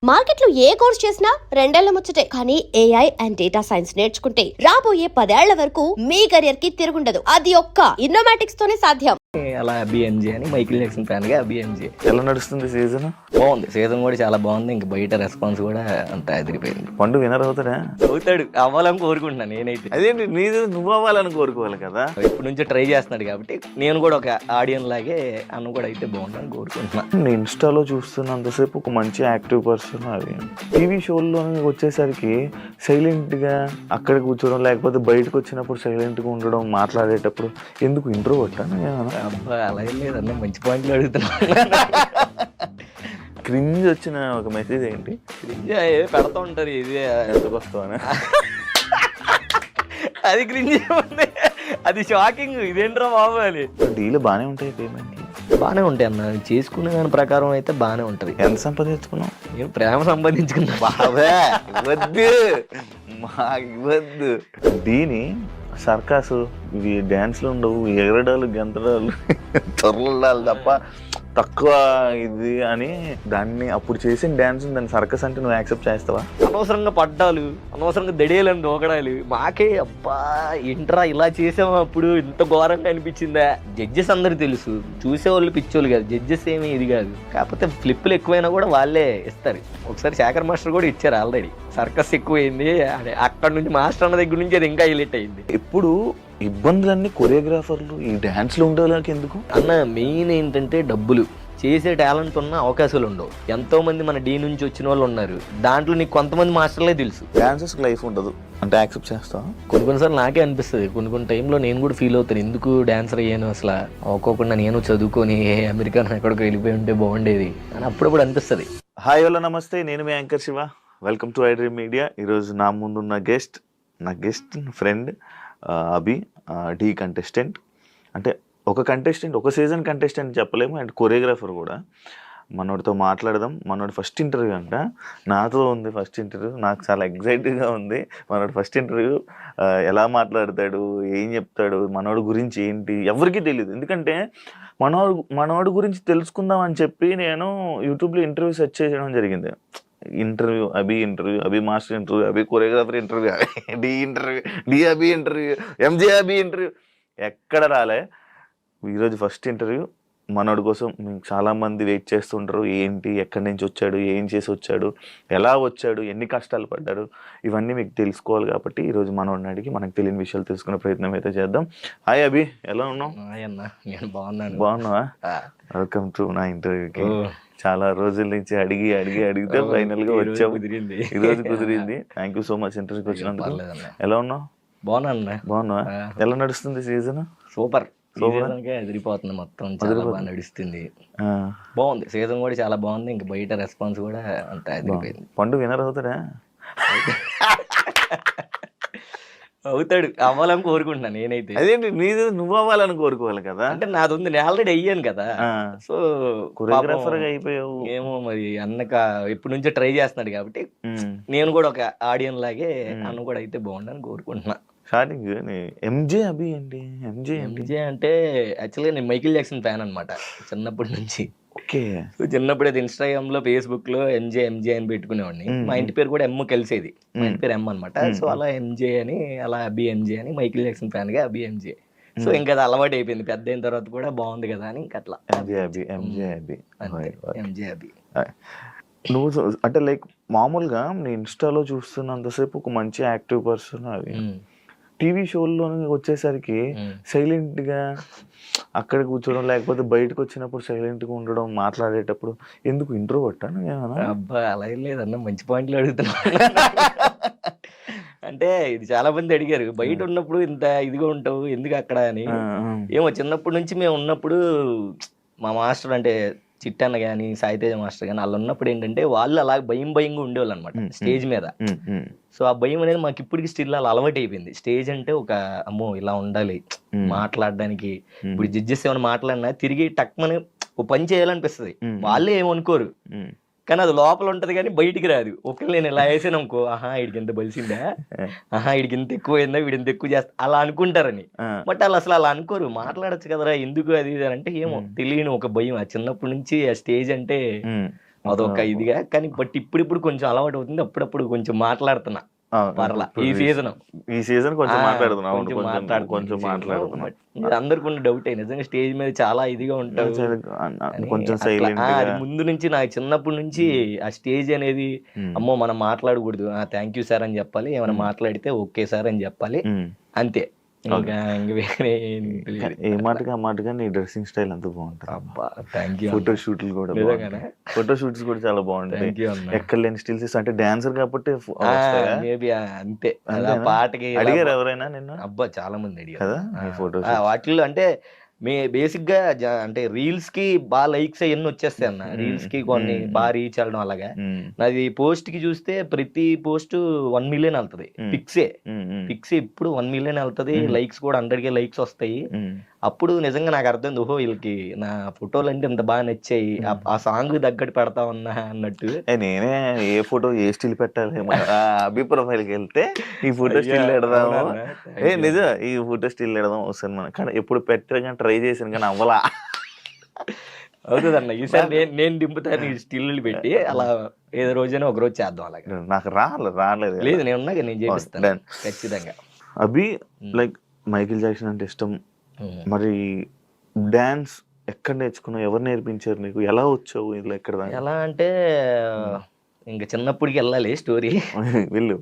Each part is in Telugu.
మార్కెట్లో ఏ కోర్స్ చేసినా రెండేళ్ల ముచ్చటే. కానీ ఏఐ అండ్ డేటా సైన్స్ నేర్చుకుంటే రాబోయే 10 ఏళ్ల వరకు మీ కెరియర్ కి తిరుగుండదు. అది ఒక్క ఇన్నోమాటిక్స్ తోనే సాధ్యం. అలా అబిఎంజే అని మైకిల్ జాక్సన్ ఫ్యాన్ గా అబిఎంజే. ఎలా నడుస్తుంది సీజన్? బాగుంది, సీజన్ కూడా చాలా బాగుంది. ఇంక బయట రెస్పాన్స్ కూడా అంత ఎదిరిపోయింది. పండు వినర్ అవుతాడా? అవుతాడు, అవ్వాలని కోరుకుంటున్నాను నేనైతే. అదేంటి నీది నువ్వు అవ్వాలని కోరుకోవాలి కదా. ఇప్పటి నుంచి ట్రై చేస్తున్నాడు కాబట్టి నేను కూడా ఒక ఆడియన్ లాగే అన్న కూడా అయితే బాగుందని కోరుకుంటున్నాను. నేను ఇన్స్టాలో చూస్తున్నంతసేపు ఒక మంచి యాక్టివ్ పర్సన్. అది టీవీ షోల్లో వచ్చేసరికి సైలెంట్గా అక్కడ కూర్చోవడం, లేకపోతే బయటకు వచ్చినప్పుడు సైలెంట్గా ఉండడం, మాట్లాడేటప్పుడు ఎందుకు ఇంట్రో కొట్టాను. అబ్బా అలా ఏం లేదన్న, మంచి పాయింట్లు అడుగుతున్నా. క్రింజ్ వచ్చిన ఒక మెసేజ్ ఏంటి? క్రింజ్ పెడతా ఉంటారు, ఇది ఎందుకు వస్తావని. అది క్రింజ్ ఉంది, అది షాకింగ్. ఇదేంట్రా బాబు అని. డీలు బాగానే ఉంటాయి, పేమెంట్లు బాగానే ఉంటాయి అన్న. చేసుకునే దాని ప్రకారం అయితే బాగానే ఉంటది. ఎంత సంపాదించుకున్నావు? నేను ప్రేమ సంపాదించుకున్నా. బాబే ఇవ్వద్దు, మాకు ఇవ్వద్దు. దీని సర్కాసు, ఇవి డ్యాన్స్లు ఉండవు, ఎగరడాలు గెంతడాలు చొరలాలు తప్ప తక్కువ ఇది అని దాన్ని అప్పుడు చేసిన డ్యాన్స్ దాన్ని సర్కస్ అంటే నువ్వు యాక్సెప్ట్ చేస్తావా? అనవసరంగా పడ్డాలు, అనవసరంగా దడేయాలని దూకడాలు మాకే అబ్బా ఏంట్రా ఇలా చేసాము, అప్పుడు ఇంత ఘోరంగా అనిపించిందా. జడ్జెస్ అందరు తెలుసు, చూసేవాళ్ళు పిచ్చోళ్ళు కాదు. జడ్జెస్ ఏమీ ఇది కాదు, కాకపోతే ఫ్లిప్పులు ఎక్కువైనా కూడా వాళ్ళే ఇస్తారు. ఒకసారి శేఖర్ మాస్టర్ కూడా ఇచ్చారు ఆల్రెడీ. సర్కస్ ఎక్కువైంది అని అక్కడ నుంచి మాస్టర్ అన్న దగ్గర నుంచి అది ఇంకా హైలైట్ అయింది. ఎప్పుడు ఇబ్బందులన్నీ కొరియోగ్రాఫర్లు ఈ డ్యాన్స్లో ఉండేలాకి ఎందుకు అన్న? మెయిన్ ఏంటంటే డబ్బులు. చేసే టాలెంట్ ఉన్న అవకాశాలు ఉండవు. ఎంతో మంది మన డీ నుంచి వచ్చిన వాళ్ళు ఉన్నారు, దాంట్లో నీకు కొంతమంది మాస్టర్లే తెలుసు. డాన్సెస్ లైఫ్ ఉండదు అంటే యాక్సెప్ట్ చేస్తావా? కొన్నిసార్లు నాకే అనిపిస్తుంది, కొన్ని టైంలో నేను కూడా ఫీల్ అవుతాను, ఎందుకు డాన్సర్ అయ్యాను అసలు, అవ్వకోకుండా నేను చదువుకొని అమెరికా ఎక్కడికి వెళ్ళిపోయి ఉంటే బాగుండేది అని అప్పుడప్పుడు అనిపిస్తుంది. హాయ్ హలో నమస్తే, నేను మీ anchor Shiva. Welcome to iDream media. ఈరోజు నా ముందున్న నా guest friend Abhi, Dhee contestant. అంటే ఒక కంటెస్టెంట్, ఒక సీజన్ కంటెస్టెంట్ చెప్పలేము, అండ్ కొరియోగ్రాఫర్ కూడా. మనోడితో మాట్లాడదాం. మనోడి ఫస్ట్ ఇంటర్వ్యూ అంట, నాతో ఉంది ఫస్ట్ ఇంటర్వ్యూ. నాకు చాలా ఎగ్జైటింగ్గా ఉంది. మనోడి ఫస్ట్ ఇంటర్వ్యూ ఎలా మాట్లాడతాడు, ఏం చెప్తాడు, మనోడి గురించి ఏంటి ఎవరికీ తెలియదు. ఎందుకంటే మనోడి గురించి తెలుసుకుందాం అని చెప్పి నేను యూట్యూబ్లో ఇంటర్వ్యూ సెర్చ్ చేయడం జరిగింది. ఇంటర్వ్యూ, అభి మాస్టర్ ఇంటర్వ్యూ, అభి కొరియోగ్రాఫర్ ఇంటర్వ్యూ, డి అభి ఇంటర్వ్యూ, ఎంజే అభి ఇంటర్వ్యూ, ఎక్కడ రాలే. ఈరోజు ఫస్ట్ ఇంటర్వ్యూ. మనోడి కోసం మీకు చాలామంది వెయిట్ చేస్తుంటారు. ఏంటి, ఎక్కడి నుంచి వచ్చాడు, ఏం చేసి వచ్చాడు, ఎలా వచ్చాడు, ఎన్ని కష్టాలు పడ్డాడు, ఇవన్నీ మీకు తెలుసుకోవాలి. కాబట్టి ఈరోజు మనోడిని అడిగి మనకు తెలియని విషయాలు తెలుసుకునే ప్రయత్నం అయితే చేద్దాం. హాయ్ అభి, ఎలా ఉన్నావు? నేను బాగున్నాను. బాగున్నావా? వెల్కమ్ టు నా ఇంటర్వ్యూకి. చాలా రోజుల నుంచి అడిగితే ఫైనల్ గా వచ్చావు. ఈరోజు కుదిరింది. థ్యాంక్ యూ సో మచ్ ఇంటర్వ్యూకి వచ్చినందుకు. ఎలా ఉన్నావు? బాగున్నావా? ఎలా నడుస్తుంది సీజన్? సూపర్, ఎదిరిపోతుంది మొత్తం, చాలా బాగా నడుస్తుంది. బాగుంది, సీజన్ కూడా చాలా బాగుంది. ఇంక బయట రెస్పాన్స్ కూడా అంత ఎదిరిపోయింది. పండు వినర్ అవుతాడా? అవుతాడు, అవ్వాలని కోరుకుంటున్నాను నేనైతే. అదేంటి నీది నువ్వు అవ్వాలని కోరుకోవాలి కదా. అంటే నాది ఉంది, నేను ఆల్రెడీ అయ్యాను కదా. సో కొరియోగ్రాఫర్ గా అయిపోయావు. ఏమో మరి అన్నక ఎప్పటి నుంచో ట్రై చేస్తున్నాడు కాబట్టి నేను కూడా ఒక ఆడియన్ లాగే అన్న కూడా అయితే బాగుండని కోరుకుంటున్నా. స్టార్టింగ్ ఎంజే అభి ఏంటి? ఎంజే అంటే యాక్చువల్గా నేను మైకిల్ జాక్సన్ ఫ్యాన్ అనమాట చిన్నప్పటి నుంచి. ఓకే. చిన్నప్పుడు అది ఇన్స్టాగ్రామ్ లో, ఫేస్బుక్ లో ఎంజే అని పెట్టుకునేవాడిని. మా ఇంటి పేరు కూడా ఎమ్ కలిసేది, మా ఇంటి పేరు ఎమ్ అనమాట. సో అలా ఎంజే అని, అలా అబిఎంజే అని, మైకిల్ జాక్సన్ ఫ్యాన్ గా అబిఎంజే. సో ఇంకా అది అలవాటు అయిపోయింది. పెద్ద అయిన తర్వాత కూడా బాగుంది కదా అని ఇంకా అట్లా ఎంజే అబి. నువ్వు అంటే లైక్ మామూలుగా నేను ఇన్స్టాలో చూస్తున్నంతసేపు ఒక మంచి యాక్టివ్ పర్సన్. అది టీవీ షోల్లో వచ్చేసరికి సైలెంట్గా అక్కడ కూర్చోవడం, లేకపోతే బయటకు వచ్చినప్పుడు సైలెంట్గా ఉండడం, మాట్లాడేటప్పుడు ఎందుకు ఇంట్రో కొట్టాను. అబ్బా అలా ఏం లేదన్న, మంచి పాయింట్లు అడుగుతున్నా. అంటే ఇది చాలా మంది అడిగారు, బయట ఉన్నప్పుడు ఇంత ఇదిగా ఉంటావు ఎందుకు అక్కడ అని. ఏమో చిన్నప్పటి నుంచి మేము ఉన్నప్పుడు మా మాస్టర్ అంటే చిట్టన్న కానీ, సాయితేజ మాస్టర్ కానీ, వాళ్ళు ఉన్నప్పుడు ఏంటంటే వాళ్ళు అలా భయంగా ఉండేవాళ్ళు అనమాట స్టేజ్ మీద. సో ఆ భయం అనేది మాకు ఇప్పటికి స్టిల్ అలా అలవాటు అయిపోయింది. స్టేజ్ అంటే ఒక అమ్మో ఇలా ఉండాలి మాట్లాడడానికి. ఇప్పుడు జడ్జెస్ ఏమైనా మాట్లాడినా తిరిగి టక్మని ఓ పని చేయాలనిపిస్తుంది. వాళ్ళే ఏమనుకోరు, కానీ అది లోపల ఉంటది కానీ బయటికి రాదు. ఒకవేళ నేను ఇలా వేసాను అనుకో, ఆహా వీడికి ఎంత బలిసిందా, ఆహా వీడికి ఎంత ఎక్కువైందా, వీడి ఎంత ఎక్కువ చేస్తా అలా అనుకుంటారని. బట్ వాళ్ళు అసలు అలా అనుకోరు. మాట్లాడచ్చు కదరా ఎందుకు అది ఇది అంటే ఏమో తెలియని ఒక భయం. ఆ చిన్నప్పటి నుంచి ఆ స్టేజ్ అంటే అదొక ఇదిగా. కానీ బట్ ఇప్పుడు కొంచెం అలవాటు అవుతుంది. అప్పుడప్పుడు కొంచెం మాట్లాడుతున్నా పర్లా. ఈ సీజన్ కొంచెం మాట్లాడుతున్నావు. కొంచెం మాట్లాడుతున్నా. అందరికి ఉన్న డౌటే, నిజంగా స్టేజ్ మీద చాలా ఇదిగా ఉంటావు కొంచెం అట్లా. సైలెంట్ అది ముందు నుంచి నాకు చిన్నప్పటి నుంచి ఆ స్టేజ్ అనేది అమ్మో మనం మాట్లాడకూడదు, థ్యాంక్ యూ సార్ అని చెప్పాలి, ఏమైనా మాట్లాడితే ఓకే సార్ అని చెప్పాలి, అంతే. ఇంకా వేరే ఏ మాటగా ఆ మాటగా నీ డ్రెస్సింగ్ స్టైల్ అంతా బాగుంటుంది. అబ్బా థ్యాంక్ యూ. ఫోటో షూట్లు కూడా ఫోటో షూట్స్ కూడా చాలా బాగుంటాయి. ఎక్కడ లేని స్టిల్స్ అంటే డాన్సర్ కాబట్టి మేబీ అంతే. పాటకి అడిగారు ఎవరైనా నిన్న? అబ్బా చాలా మంది అడిగారు కదా ఫోటో వాటిల్లో. అంటే బేసిక్ గా అంటే రీల్స్ కి బాగా లైక్స్ అవన్నీ వచ్చేస్తాయి అన్న. రీల్స్ కి కొన్ని బాగా రీచ్ అవ్వడం అలాగా. నాది పోస్ట్ కి చూస్తే ప్రతి పోస్ట్ 1 మిలియన్ వెళ్తది. ఫిక్స్ ఇప్పుడు 1 మిలియన్ వెళ్తది. లైక్స్ కూడా 100K లైక్స్ వస్తాయి. అప్పుడు నిజంగా నాకు అర్థం, ఓహో వీళ్ళకి నా ఫోటోలు అంటే ఇంత బాగా నచ్చాయి, ఆ సాంగ్ తగ్గట్టు పెడతా ఉన్నా అన్నట్టు. నేనే ఏ ఫోటో ఏ స్టిల్ పెట్టాలి అభి ప్రొఫైల్ కి వెళ్తే ఈ ఫోటో స్టిల్ పెడదాము, నిజం ఈ ఫోటో స్టిల్ పెడదాం వస్తుంది మనం. కానీ ఎప్పుడు పెట్టగా ట్రై చేసాను కానీ అవ్వలా. అవుతుందన్న ఈసారి నేను దింపుతాను స్టిల్ పెట్టి, అలా ఏదో రోజైనా ఒక రోజు చేద్దాం అలాగే. నాకు రాలేదు. లేదు నేను ఉన్నాక నేను చేపిస్తాను ఖచ్చితంగా. అభి లైక్ మైకేల్ జాక్సన్ అంటే ఇష్టం. మరి డాన్స్ ఎక్కడ నేర్చుకున్నావు? ఎవరు నేర్పించారు నీకు? ఎలా వచ్చావు ఇలా ఎక్కడ? ఎలా అంటే ఇంకా చిన్నప్పటికి వెళ్ళాలి స్టోరీ. వెళ్ళు,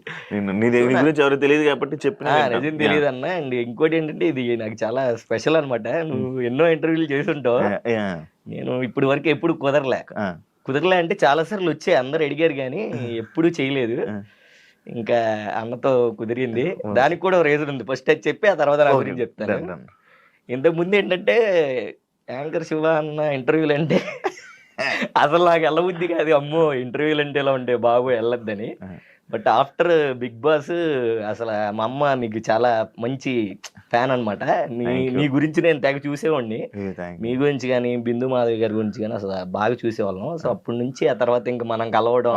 నీ గురించి ఎవరు తెలియదు కాబట్టి చెప్పిన నిజం తెలియదు అన్న. అండ్ ఇంకోటి ఏంటంటే ఇది నాకు చాలా స్పెషల్ అనమాట. నువ్వు ఎన్నో ఇంటర్వ్యూలు చేసి ఉంటావు, నేను ఇప్పటి వరకు ఎప్పుడు కుదరలే అంటే చాలా సార్లు వచ్చాయి, అందరు అడిగారు కానీ ఎప్పుడు చేయలేదు. ఇంకా అన్నతో కుదిరింది. దానికి కూడా రీజన్ ఉంది, ఫస్ట్ అది చెప్పి ఆ తర్వాత నా గురించి చెప్తాను. ఇంతకు ముందు ఏంటంటే యాంకర్ శివ అన్న ఇంటర్వ్యూలు అంటే అసలు నాకు వెళ్ళబుద్ధి కాదు, అమ్మో ఇంటర్వ్యూలు అంటే ఇలా ఉంటే బాబు వెళ్ళొద్దని. బట్ ఆఫ్టర్ బిగ్ బాస్ అసలు మా అమ్మ మీకు చాలా మంచి ఫ్యాన్ అనమాట. మీ గురించి నేను తెగ చూసేవాడిని, మీ గురించి కానీ బిందు మాధవి గారి గురించి కానీ అసలు బాగా చూసేవాళ్ళం. సో అప్పటి నుంచి ఆ తర్వాత ఇంకా మనం కలవడం,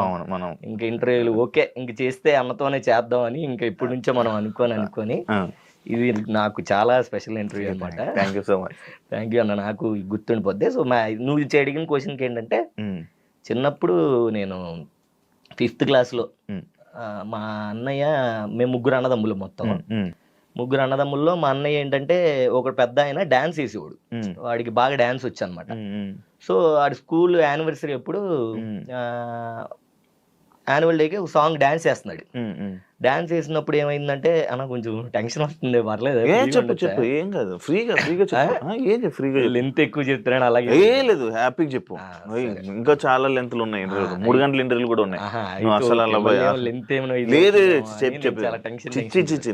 ఇంకా ఇంటర్వ్యూలు ఓకే ఇంక చేస్తే అన్నతోనే చేద్దాం అని ఇంకా ఇప్పటి నుంచో మనం అనుకొని ఇది నాకు చాలా స్పెషల్ ఇంటర్వ్యూ అనమాట. Thank you so much. Thank you అన్న, నాకు గుర్తుండిపోద్ది. సో నువ్వు అడిగిన క్వశ్చన్కి ఏంటంటే, చిన్నప్పుడు నేను 5th క్లాస్లో మా అన్నయ్య, మేము ముగ్గురు అన్నదమ్ములు, మొత్తం ముగ్గురు అన్నదమ్ముల్లో మా అన్నయ్య ఏంటంటే ఒక పెద్ద ఆయన డాన్స్ వేసేవాడు, వాడికి బాగా డాన్స్ వచ్చు అనమాట. సో వాడి స్కూల్ యానివర్సరీ అప్పుడు యాన్యువల్ డేకి ఒక సాంగ్ డాన్స్ చేస్తున్నాడు. డాన్స్ చేసినప్పుడు ఏమైందంటే, అన్న కొంచెం టెన్షన్ వస్తుంది, పర్లేదు చెప్పు, ఏం కాదు, ఫ్రీగా లెంత్ ఎక్కువ చెప్తున్నాను అలాగే లేదు, హ్యాపీగా చెప్పు. ఇంకా చాలా లెంత్లు ఉన్నాయి, 3 గంటల ఇంటర్వ్యూలు కూడా ఉన్నాయి. అసలు లెంత్ లేదు, చెప్పు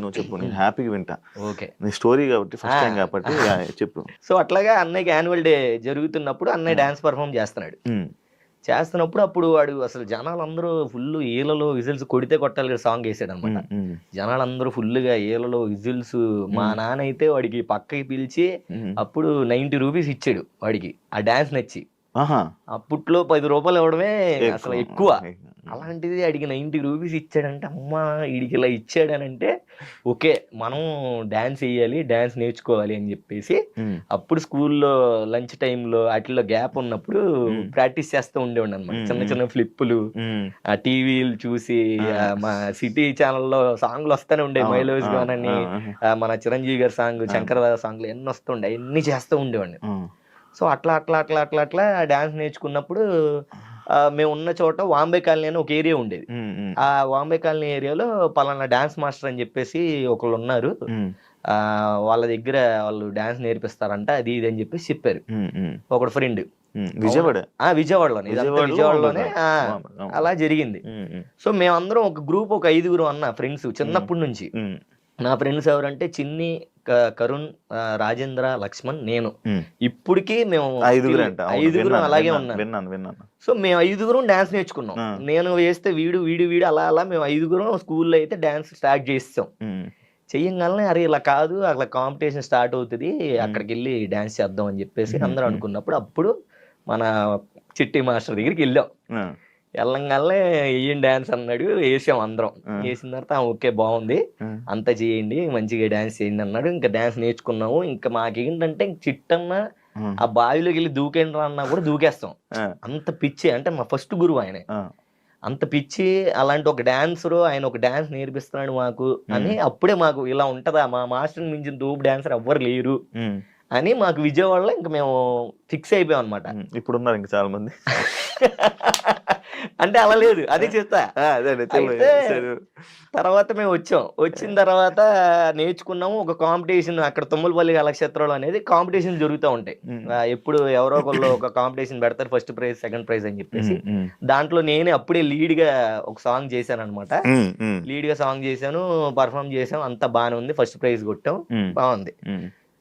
నువ్వు చెప్పు, నేను హ్యాపీగా వింటా. ఓకే, నీ స్టోరీ కాబట్టి ఫస్ట్ టైం కాబట్టి చెప్పు. సో అట్లాగా అన్నయ్యకి యాన్యువల్ డే జరుగుతున్నప్పుడు అన్నయ్య డాన్స్ పర్ఫామ్ చేస్తున్నప్పుడు అప్పుడు వాడు అసలు జనాలందరూ ఫుల్ ఏలలో విజిల్స్ కొడితే కొట్టాలి సాంగ్ వేసాడు అనమాట. జనాలందరూ ఫుల్ గా ఏలలో విజిల్స్. మా నాన్న అయితే వాడికి పక్కకి పిలిచి అప్పుడు 90 రూపీస్ ఇచ్చాడు వాడికి, ఆ డాన్స్ నచ్చి. అప్పట్లో 10 రూపాయలు ఇవ్వడమే అసలు ఎక్కువ. అలాంటిది అడిగి 90 రూపీస్ ఇచ్చాడంటే, అమ్మా వీడికి ఇలా ఇచ్చాడనంటే ఓకే మనం డాన్స్ వేయాలి, డాన్స్ నేర్చుకోవాలి అని చెప్పేసి అప్పుడు స్కూల్లో లంచ్ టైంలో వాటిల్లో గ్యాప్ ఉన్నప్పుడు ప్రాక్టీస్ చేస్తూ ఉండేవాడు అనమాట. చిన్న చిన్న ఫ్లిప్పులు ఆ టీవీలు చూసి, మా సిటీ ఛానల్లో సాంగ్లు వస్తూనే ఉండే, మైలోజ్ గానని మన చిరంజీవి గారి సాంగ్, శంకరదాద సాంగ్లు ఎన్ని వస్తుండే, అన్ని చేస్తూ ఉండేవాడిని. సో అట్లా డాన్స్ నేర్చుకున్నప్పుడు మేము ఉన్న చోట వాంబే కాలనీ అని ఒక ఏరియా ఉండేది. ఆ వాంబే కాలనీ ఏరియాలో పలానా డాన్స్ మాస్టర్ అని చెప్పేసి ఒకళ్ళు ఉన్నారు, వాళ్ళ దగ్గర వాళ్ళు డాన్స్ నేర్పిస్తారంట, అది ఇది అని చెప్పేసి చెప్పారు ఒకడు ఫ్రెండ్. విజయవాడలోనే అలా జరిగింది. సో మేమందరం ఒక గ్రూప్, ఒక 5గురు అన్న ఫ్రెండ్స్ చిన్నప్పటి నుంచి. నా ఫ్రెండ్స్ ఎవరంటే చిన్ని, కరుణ్, రాజేంద్ర, లక్ష్మణ్, నేను. ఇప్పటికీ మేము 5గురు అలాగే ఉన్నాం. సో మేము 5గురం డాన్స్ నేర్చుకున్నాం. నేను వేస్తే వీడు అలా మేము 5గురం స్కూల్లో అయితే డాన్స్ స్టార్ట్ చేస్తాం. చెయ్యంగానే అరే ఇలా కాదు, అట్లా కాంపిటీషన్ స్టార్ట్ అవుతుంది, అక్కడికి వెళ్ళి డాన్స్ చేద్దాం అని చెప్పేసి అందరూ అనుకున్నప్పుడు అప్పుడు మన చిట్టి మాస్టర్ దగ్గరికి వెళ్ళాం. వెళ్ళంగానే వేయండి డాన్స్ అన్నాడు, వేసాం అందరం. వేసిన తర్వాత ఓకే బాగుంది, అంతా చేయండి, మంచిగా డాన్స్ చేయండి అన్నాడు. ఇంకా డాన్స్ నేర్చుకున్నాము. ఇంకా మాకేంటంటే చిట్టన్న ఆ బావిలోకి వెళ్ళి దూకేండ్రా అన్నా కూడా దూకేస్తాం. అంత పిచ్చి, అంటే మా ఫస్ట్ గురువు ఆయనే. అంత పిచ్చి, అలాంటి ఒక డాన్సరు ఆయన ఒక డాన్స్ నేర్పిస్తున్నాడు మాకు అని అప్పుడే మాకు ఇలా ఉంటదా, మా మాస్టర్ మించిన దూపు డాన్సర్ ఎవ్వరు లేరు అని మాకు విజయవాడలో ఇంకా మేము ఫిక్స్ అయిపోయాం అనమాట. ఇప్పుడు ఉన్నారు ఇంకా చాలా మంది. అంటే అలా లేదు, అదే చెప్తా. అయితే తర్వాత మేము వచ్చిన తర్వాత నేర్చుకున్నాము. ఒక కాంపిటీషన్ అక్కడ తుమ్మలపల్లి కళాక్షేత్రంలో అనేది కాంపిటీషన్ జరుగుతూ ఉంటాయి. ఎప్పుడు ఎవరో ఒకళ్ళు ఒక కాంపిటీషన్ పెడతారు, ఫస్ట్ ప్రైజ్ సెకండ్ ప్రైజ్ అని చెప్పేసి. దాంట్లో నేనే అప్పుడే లీడ్ గా ఒక సాంగ్ చేశాను అనమాట. లీడ్ గా సాంగ్ చేశాను, పర్ఫామ్ చేసాం, అంతా బాగానే ఉంది, ఫస్ట్ ప్రైజ్ కొట్టాం, బాగుంది.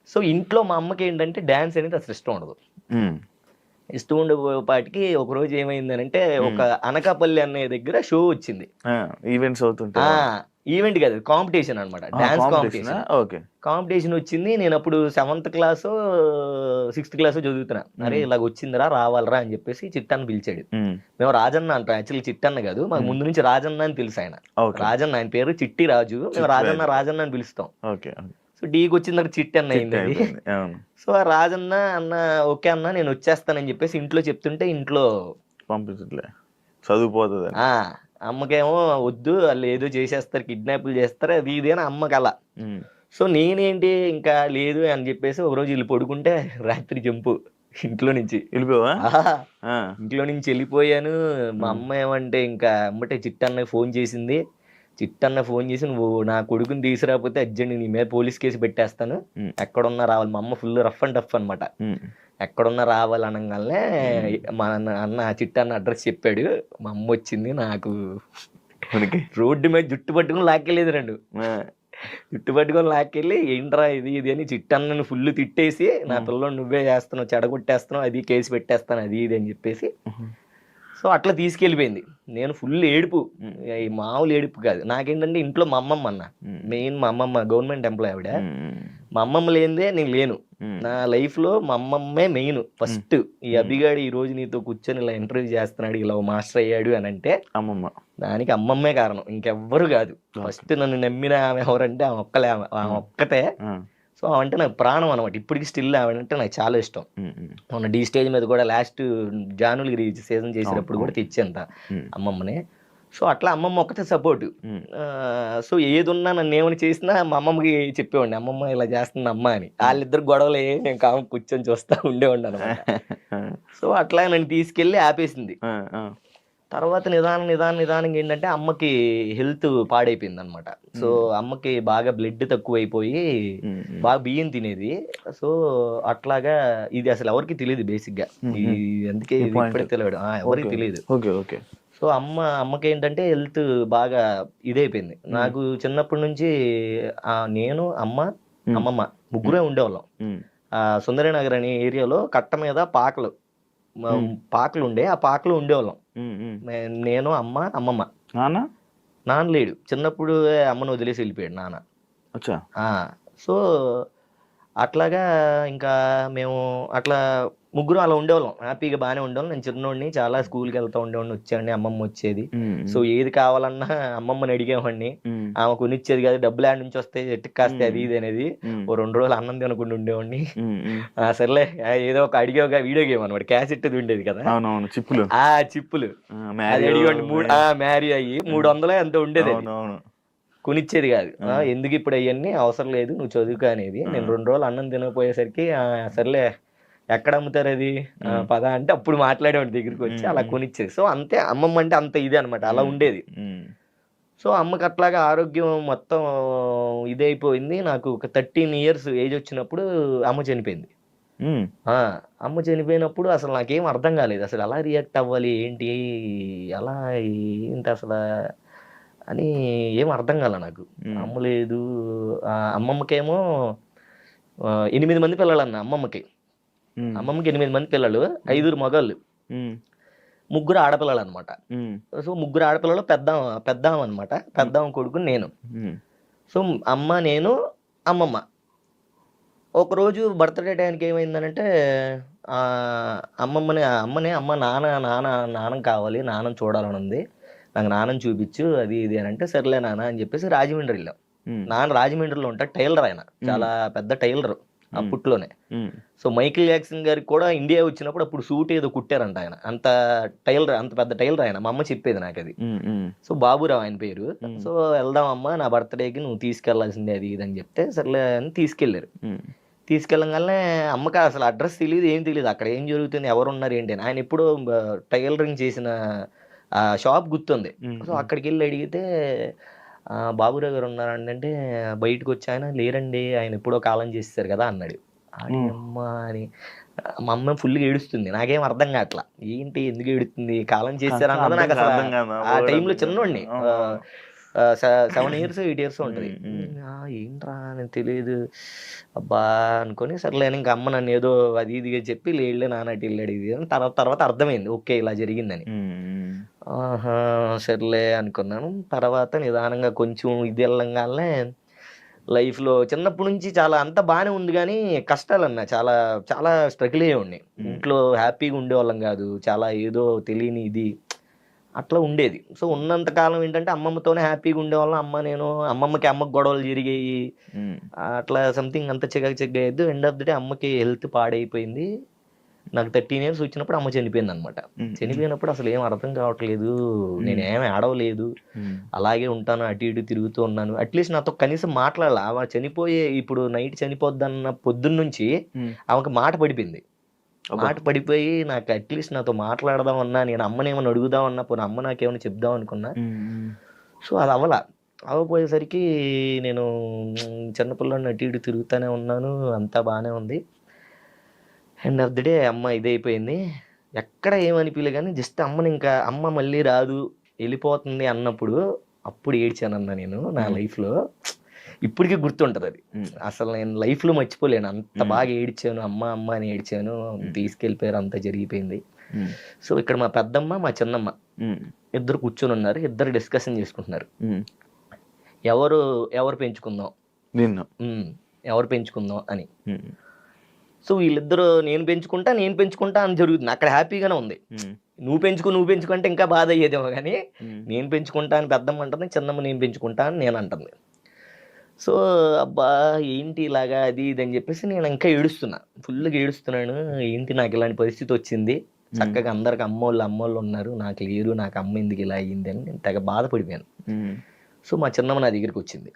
సో ఇంట్లో మా అమ్మకి ఏంటంటే డాన్స్ అనేది అసలు ఇష్టం ఉండదు. ఇష్టం ఉండేపాటికి ఒక రోజు ఏమైందనంటే, ఒక అనకాపల్లి అనే దగ్గర షో వచ్చింది. ఈవెంట్స్ అవుతుంటా, ఈవెంట్ కాదు, కాంపిటీషన్ అనమాట, డాన్స్ కాంపిటీషన్. కాంపిటీషన్ వచ్చింది. నేను అప్పుడు 7th క్లాస్ 6th క్లాస్ చదువుతున్నా. అరే ఇలాగ వచ్చిందిరా, రావాలరా అని చెప్పేసి చిట్టన్న పిలిచాడు. మేము రాజన్న అంటాం, యాక్చువల్లీ చిట్టన్న కాదు, మాకు ముందు నుంచి రాజన్న అని తెలుసు. ఆయన రాజన్న, ఆయన పేరు చిట్టి రాజు, మేము రాజన్న అని పిలుస్తాం. సో డీకి వచ్చిన తర్వాత చిట్టి అన్న అయింది అది. సో ఆ రాజన్న అన్న ఓకే అన్న నేను వచ్చేస్తానని చెప్పేసి ఇంట్లో చెప్తుంటే, ఇంట్లో పంపించట్లే, చదువుపోతుంది. అమ్మకేమో వద్దు, వాళ్ళు ఏదో చేసేస్తారు, కిడ్నాప్లు చేస్తారు, అది ఇది అని అమ్మకి అలా. సో నేనేంటి ఇంకా లేదు అని చెప్పేసి ఒకరోజు వీళ్ళు పడుకుంటే రాత్రి జంపు ఇంట్లో నుంచి వెళ్ళిపోవా. ఇంట్లో నుంచి వెళ్ళిపోయాను. మా అమ్మ ఏమంటే ఇంకా అమ్మటే చిట్టన్న ఫోన్ చేసింది. చిట్టన్న ఫోన్ చేసి, నువ్వు నా కొడుకుని తీసుకురాకపోతే అర్జెంట్ నీ మీద పోలీస్ కేసు పెట్టేస్తాను, ఎక్కడున్నా రావాలి. మా అమ్మ ఫుల్ రఫ్ అండ్ టఫ్ అనమాట. ఎక్కడున్నా రావాలి అనగానే మా అన్న చిట్టన్న అడ్రస్ చెప్పాడు. మా అమ్మ వచ్చింది, నాకు రోడ్డు మీద జుట్టు పట్టుకుని లాక్కెళ్ళేది. జుట్టు పట్టుకొని లాక్కెళ్ళి ఏంట్రా ఇది ఇది అని చిట్టన్నను ఫుల్ తిట్టేసి, నా పిల్లలు నువ్వే చేస్తున్నావు, చెడగొట్టేస్తున్నావు, అది కేసు పెట్టేస్తాను, అది ఇది అని చెప్పేసి. సో అట్లా తీసుకెళ్ళిపోయింది. నేను ఫుల్ ఏడుపు, ఈ మామూలు ఏడుపు కాదు. నాకేంటంటే ఇంట్లో మా అమ్మమ్మ అన్న, మెయిన్ మా అమ్మమ్మ గవర్నమెంట్ ఎంప్లాయ్ ఆవిడ. మా అమ్మమ్మ లేనిదే నేను లేను. నా లైఫ్ లో మా అమ్మమ్మే మెయిన్ ఫస్ట్. ఈ అభిగాడు ఈ రోజు నీతో కూర్చొని ఇలా ఇంటర్వ్యూ చేస్తున్నాడు, ఇలా మాస్టర్ అయ్యాడు అని అంటే అమ్మమ్మ, దానికి అమ్మమ్మే కారణం, ఇంకెవ్వరు కాదు. ఫస్ట్ నన్ను నమ్మిన ఆమె ఎవరంటే ఆమె ఒక్కతే. సో అంటే నాకు ప్రాణం అనమాట. ఇప్పటికి స్టిల్ ఆవిడంటే నాకు చాలా ఇష్టం. మొన్న డీ స్టేజ్ మీద కూడా లాస్ట్ జానులగిరి సీజన్ చేసినప్పుడు కూడా తెచ్చేంత అమ్మమ్మని. సో అట్లా అమ్మమ్మ ఒక్కటే సపోర్టు. సో ఏది ఉన్నా నన్ను ఏమని చేసినా మా అమ్మమ్మకి చెప్పేవాడిని, అమ్మమ్మ ఇలా చేస్తుంది అమ్మ అని. వాళ్ళిద్దరు గొడవలు నేను కామ కూర్చొని చూస్తా ఉండేవాడిని అనమాట. సో అట్లా నన్ను తీసుకెళ్ళి ఆపేసింది. తర్వాత నిదానంగా ఏంటంటే అమ్మకి హెల్త్ పాడైపోయింది అనమాట. సో అమ్మకి బాగా బ్లడ్ తక్కువైపోయి బాగా బియ్యం తినేది. సో అట్లాగా ఇది అసలు ఎవరికి తెలియదు బేసిక్ గా, అందుకే ఇప్పుడే తెలియదు, ఎవరికి తెలియదు. సో అమ్మకి ఏంటంటే హెల్త్ బాగా ఇదైపోయింది. నాకు చిన్నప్పటి నుంచి నేను అమ్మమ్మ ముగ్గురే ఉండేవాళ్ళం. సుందరనగర్ అనే ఏరియాలో కట్ట మీద పాకలు ఉండే, ఆ పాకలు ఉండేవాళ్ళం. నేను అమ్మమ్మ. నాన్న లేడు, చిన్నప్పుడు అమ్మను వదిలేసి వెళ్ళిపోయాడు నాన్న. సో అట్లాగా ఇంకా మేము అట్లా ముగ్గురు అలా ఉండేవాళ్ళం, హ్యాపీగా బాగానే ఉండేవాళ్ళం. నేను చిన్నోడిని, చాలా స్కూల్కి వెళ్తా ఉండేవాడిని, వచ్చేవాడిని, అమ్మమ్మ వచ్చేది. సో ఏది కావాలన్నా అమ్మమ్మని అడిగేవాడిని, ఆమె కొనిచ్చేది కాదు. డబ్బులు ఆడ నుంచి వస్తే ఎట్టుకు కాస్తే అది ఇది అనేది. ఓ 2 రోజులు అన్నం తినకుండా ఉండేవాడిని. సర్లే ఏదో ఒక అడిగే వీడియో గేమ్ అనమాట, క్యాసెట్ ఉండేది కదా, చిప్పులు అది అడిగేవాడిని. మ్యారీ అయ్యి 300 ఎంత ఉండేది, కొనిచ్చేది కాదు. ఎందుకు ఇప్పుడు అవన్నీ అవసరం లేదు, నువ్వు చదువుకో అనేది. నేను 2 రోజులు అన్నం తినకపోయేసరికి సర్లే ఎక్కడ అమ్ముతారు అది పద అంటే అప్పుడు మాట్లాడేవాడి దగ్గరికి వచ్చి అలా కొనిచ్చేది. సో అంతే, అమ్మమ్మ అంటే అంత ఇదే అనమాట, అలా ఉండేది. సో అమ్మకి అట్లాగా ఆరోగ్యం మొత్తం ఇదైపోయింది. నాకు ఒక 13 years ఏజ్ వచ్చినప్పుడు అమ్మ చనిపోయింది. అమ్మ చనిపోయినప్పుడు అసలు నాకేం అర్థం కాలేదు, అసలు ఎలా రియాక్ట్ అవ్వాలి ఏంటి, అలా ఏంటి అసలు అని ఏం అర్థం కాల నాకు. అమ్మ లేదు. అమ్మమ్మకేమో 8 మంది పిల్లలు అన్న. అమ్మమ్మకి 8 మంది పిల్లలు, 5 మగళ్ళు, 3 ఆడపిల్లలు అనమాట. సో 3 ఆడపిల్లలు పెద్దాం అనమాట. పెద్దాం కొడుకు నేను. సో అమ్మ, నేను, అమ్మమ్మ. ఒకరోజు బర్త్డే టైంకి ఏమైందనంటే అమ్మ నాన్న కావాలి, నాన్న చూడాలని ఉంది, నాకు నాన్నని చూపించు అది ఇది అని అంటే, సర్లే నాన్న అని చెప్పేసి రాజమండ్రి వెళ్ళాం. నాన్న రాజమండ్రిలో ఉంటాడు, టైలర్ ఆయన, చాలా పెద్ద టైలర్. అప్పట్లోనే. సో మైకిల్ జాక్సన్ గారికి కూడా ఇండియా వచ్చినప్పుడు అప్పుడు సూట్ ఏదో కుట్టారంట ఆయన. అంత పెద్ద టైలర్ ఆయన. మా అమ్మ చెప్పేది నాకు అది. సో బాబురావు ఆయన పేరు. సో వెళ్దామమ్మా నా బర్త్డేకి నువ్వు తీసుకెళ్లాల్సిందే అది ఇది అని చెప్తే సర్లే అని తీసుకెళ్లారు. తీసుకెళ్ళగానే అమ్మకి అసలు అడ్రస్ తెలియదు, ఏం తెలియదు, అక్కడ ఏం జరుగుతుంది, ఎవరు ఉన్నారు ఏంటి అని. ఆయన ఎప్పుడో టైలరింగ్ చేసిన షాప్ గుర్తుంది. సో అక్కడికి వెళ్ళి అడిగితే బాబురావు గారు ఉన్నారండి అంటే బయటకు వచ్చి ఆయన లేరండి, ఆయన ఎప్పుడో కాలం చేస్తారు కదా అన్నాడు. అమ్మ అని మా అమ్మ ఫుల్గా ఏడుస్తుంది. నాకేం అర్థం కావట్లా, ఏంటి ఎందుకు ఏడుతుంది, కాలం చేశారు అన్నది నాకు అసలు ఆ టైంలో చిన్నోడిని, 7 years 8 years ఉంటుంది. ఏంట్రా నేను తెలియదు అబ్బా అనుకొని సర్లే ఇంకా అమ్మ నన్ను ఏదో అది ఇదిగా చెప్పి లేళ్ళే నాన్నటి వెళ్ళాడు ఇది అని తర్వాత అర్థమైంది ఓకే ఇలా జరిగిందని. ఆహా సర్లే అనుకున్నాను. తర్వాత నిదానంగా కొంచెం ఇది వెళ్ళంగానే లైఫ్లో చిన్నప్పటి నుంచి చాలా అంతా బాగానే ఉంది కానీ కష్టాలు అన్నా చాలా చాలా స్ట్రగుల్ అయ్యేవాడిని. ఇంట్లో హ్యాపీగా ఉండేవాళ్ళం కాదు, చాలా ఏదో తెలియని ఇది అట్లా ఉండేది. సో ఉన్నంతకాలం ఏంటంటే అమ్మమ్మతోనే హ్యాపీగా ఉండేవాళ్ళం. అమ్మమ్మకి గొడవలు జరిగాయి, అట్లా సంథింగ్ అంత చెగ్గయ్యద్దు. ఎండ్ ఆఫ్ ది డే అమ్మకి హెల్త్ పాడైపోయింది. నాకు 13 years వచ్చినప్పుడు అమ్మ చనిపోయింది అనమాట. చనిపోయినప్పుడు అసలు ఏం అర్థం కావట్లేదు, నేనేమి ఆడవలేదు, అలాగే ఉంటాను, అటు ఇటు తిరుగుతూ ఉన్నాను. అట్లీస్ట్ నాతో కనీసం మాట్లాడాలి. ఆమె ఇప్పుడు నైట్ చనిపోద్దన్న పొద్దున్న నుంచి ఆమెకు మాట పడిపోయింది. మాట పడిపోయి నాకు అట్లీస్ట్ నాతో మాట్లాడదామన్నా, నేను అమ్మనేమన్నా అడుగుదామన్నా, పోనీ అమ్మ నాకేమైనా చెప్దాం అనుకున్నా. సో అది అవ్వపోయేసరికి నేను చిన్నపిల్లని అటు ఇటు తిరుగుతూనే ఉన్నాను, అంతా బాగానే ఉంది. ఎండ్ ఆఫ్ ది డే అమ్మ ఇదైపోయింది. ఎక్కడ ఏమనిపించలే కానీ జస్ట్ అమ్మ మళ్ళీ రాదు వెళ్ళిపోతుంది అన్నప్పుడు అప్పుడు ఏడ్చానన్నా నేను నా లైఫ్లో. ఇప్పటికీ గుర్తుంటది అది. అసలు నేను లైఫ్ లో మర్చిపోలేను, అంత బాగా ఏడ్చాను. అమ్మ అని ఏడ్చాను. తీసుకెళ్ళిపోయారు, అంత జరిగిపోయింది. సో ఇక్కడ మా పెద్దమ్మ మా చిన్నమ్మ ఇద్దరు కూర్చొని ఉన్నారు. ఇద్దరు డిస్కషన్ చేసుకుంటున్నారు, ఎవరు పెంచుకుందాం ఎవరు పెంచుకుందాం అని. సో వీళ్ళిద్దరు నేను పెంచుకుంటా అని జరుగుతుంది. అక్కడ హ్యాపీగానే ఉంది. నువ్వు పెంచుకుంటే ఇంకా బాధ అయ్యేదేమో కానీ నేను పెంచుకుంటా అని పెద్దమ్మ అంటుంది, చిన్నమ్మ నేను పెంచుకుంటా అని నేను అంటుంది. సో అబ్బా ఏంటి ఇలాగా అది ఇది అని చెప్పేసి నేను ఇంకా ఫుల్గా ఏడుస్తున్నాను. ఏంటి నాకు ఇలాంటి పరిస్థితి వచ్చింది, చక్కగా అందరికి అమ్మోళ్ళు ఉన్నారు, నాకు లేరు, నాకు అమ్మ ఎందుకు ఇలా అయ్యింది అని నేను తెగ బాధపడిపోయాను. సో మా చిన్నమ్మ నా దగ్గరికి వచ్చింది.